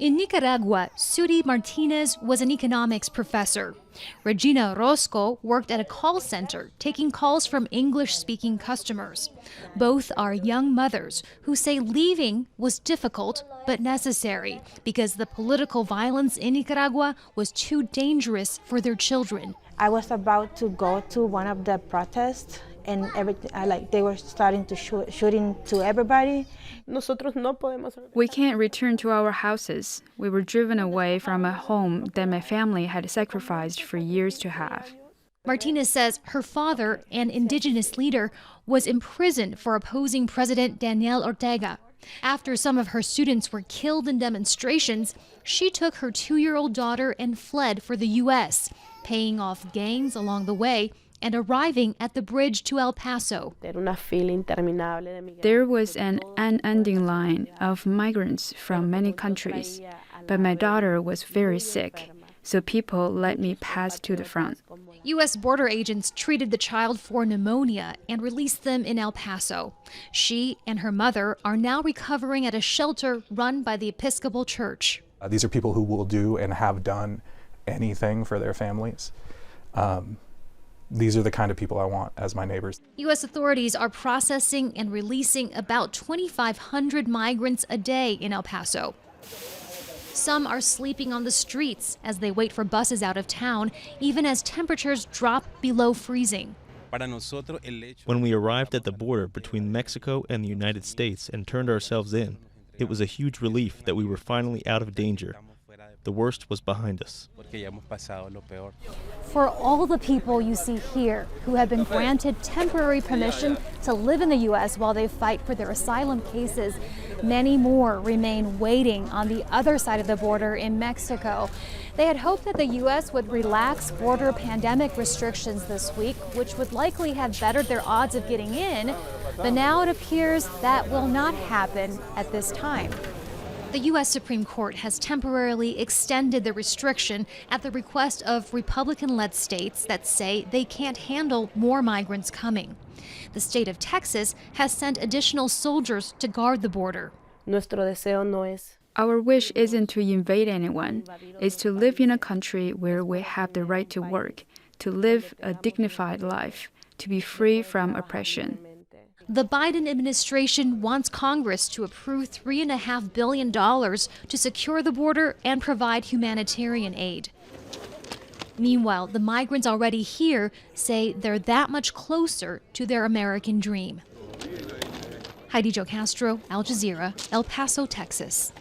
In Nicaragua, Suri Martinez was an economics professor. Regina OROZCO worked at a call center, taking calls from English-speaking customers. Both are young mothers who say leaving was difficult but necessary because the political violence in Nicaragua was too dangerous for their children. I was about to go to one of the protests, and they were starting to shooting to everybody. We can't return to our houses. We were driven away from a home that my family had sacrificed for years to have. Martinez says her father, an indigenous leader, was imprisoned for opposing President Daniel Ortega. After some of her students were killed in demonstrations, she took her 2-year-old daughter and fled for the U.S., paying off gangs along the way and arriving at the bridge to El Paso. There was an unending line of migrants from many countries, but my daughter was very sick, so people let me pass to the front. U.S. border agents treated the child for pneumonia and released them in El Paso. She and her mother are now recovering at a shelter run by the Episcopal Church. These are people who will do and have done anything for their families. These are the kind of people I want as my neighbors. U.S. authorities are processing and releasing about 2,500 migrants a day in El Paso. Some are sleeping on the streets as they wait for buses out of town, even as temperatures drop below freezing. When we arrived at the border between Mexico and the United States and turned ourselves in, it was a huge relief that we were finally out of danger. The worst was behind us. For all the people you see here who have been granted temporary permission to live in the U.S. while they fight for their asylum cases, many more remain waiting on the other side of the border in Mexico. They had hoped that the U.S. would relax border pandemic restrictions this week, which would likely have bettered their odds of getting in, but now it appears that will not happen at this time. The U.S. Supreme Court has temporarily extended the restriction at the request of Republican-led states that say they can't handle more migrants coming. The state of Texas has sent additional soldiers to guard the border. Our wish isn't to invade anyone. It's to live in a country where we have the right to work, to live a dignified life, to be free from oppression. The Biden administration wants Congress to approve $3.5 billion to secure the border and provide humanitarian aid. Meanwhile, the migrants already here say they're that much closer to their American dream. Heidi Jo Castro, Al Jazeera, El Paso, Texas.